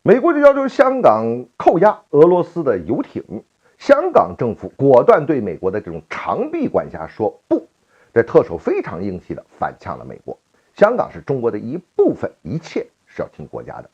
美国就要求香港扣押俄罗斯的游艇，香港政府果断对美国的这种长臂管辖说不，这特首非常硬气的反呛了美国。香港是中国的一部分，一切是要听国家的。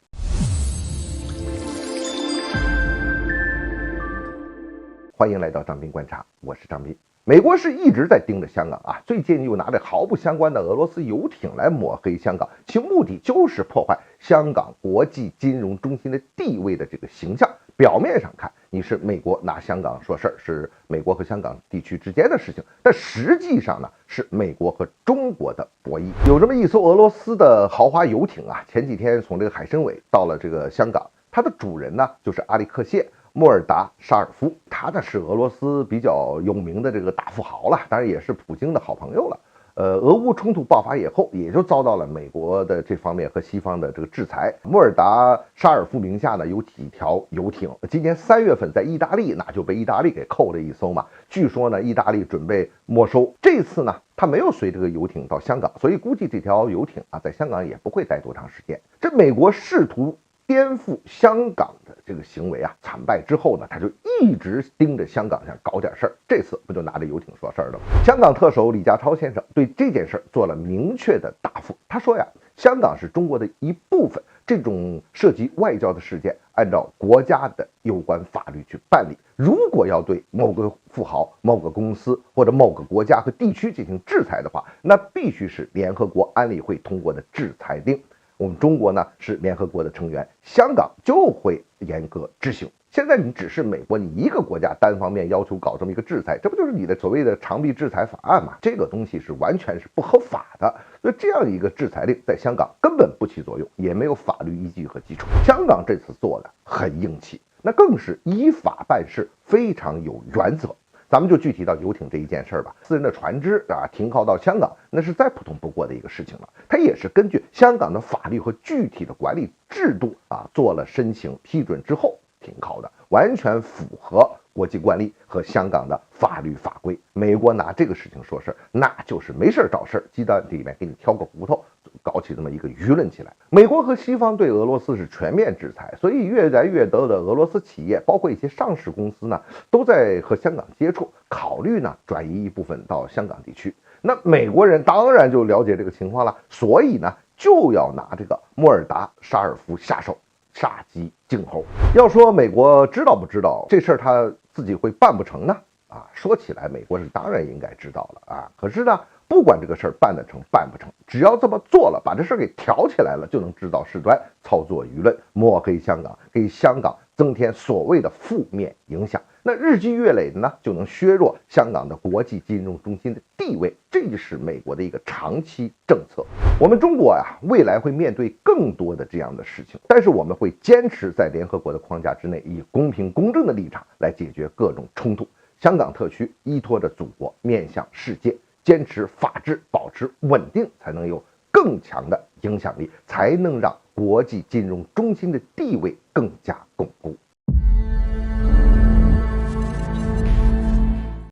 欢迎来到张斌观察，我是张斌。美国是一直在盯着香港啊，最近又拿着毫不相关的俄罗斯游艇来抹黑香港，其目的就是破坏香港国际金融中心的地位的这个形象。表面上看，你是美国拿香港说事儿，是美国和香港地区之间的事情，但实际上呢，是美国和中国的博弈。有这么一艘俄罗斯的豪华游艇啊，前几天从这个海参崴到了这个香港，它的主人呢就是阿里克谢·莫尔达沙尔夫，他呢是俄罗斯比较有名的这个大富豪了，当然也是普京的好朋友了。俄乌冲突爆发以后，也就遭到了美国的这方面和西方的这个制裁。莫尔达沙尔夫名下呢有几条游艇，今年3月份在意大利那就被意大利给扣了一艘嘛，据说呢意大利准备没收。这次呢他没有随这个游艇到香港，所以估计这条游艇啊在香港也不会待多长时间。这美国试图颠覆香港的这个行为啊，惨败之后呢，他就一直盯着香港想搞点事儿。这次不就拿着游艇说事儿了吗？香港特首李家超先生对这件事做了明确的答复。他说呀，香港是中国的一部分，这种涉及外交的事件，按照国家的有关法律去办理。如果要对某个富豪、某个公司或者某个国家和地区进行制裁的话，那必须是联合国安理会通过的制裁令。我们中国呢是联合国的成员，香港就会严格执行。现在你只是美国，你一个国家单方面要求搞这么一个制裁，这不就是你的所谓的长臂制裁法案吗？这个东西是完全是不合法的，所以这样一个制裁令在香港根本不起作用，也没有法律依据和基础。香港这次做的很硬气，那更是依法办事，非常有原则。咱们就具体到游艇这一件事儿吧，私人的船只啊停靠到香港，那是再普通不过的一个事情了。它也是根据香港的法律和具体的管理制度啊做了申请批准之后停靠的，完全符合国际惯例和香港的法律法规。美国拿这个事情说事儿，那就是没事找事儿，鸡蛋里面给你挑个骨头，搞起这么一个舆论起来。美国和西方对俄罗斯是全面制裁，所以越来越多的俄罗斯企业，包括一些上市公司呢，都在和香港接触，考虑呢转移一部分到香港地区。那美国人当然就了解这个情况了，所以呢就要拿这个莫尔达沙尔夫下手，杀鸡儆猴。要说美国知道不知道这事儿他自己会办不成呢？啊，说起来美国是当然应该知道了啊，可是呢不管这个事儿办得成办不成，只要这么做了，把这事儿给挑起来了，就能知道事端，操作舆论，抹黑香港，给香港增添所谓的负面影响。那日积月累的呢，就能削弱香港的国际金融中心的地位，这是美国的一个长期政策。我们中国呀，未来会面对更多的这样的事情，但是我们会坚持在联合国的框架之内，以公平公正的立场来解决各种冲突。香港特区依托着祖国，面向世界，坚持法治，保持稳定，才能有更强的影响力，才能让国际金融中心的地位更加巩固。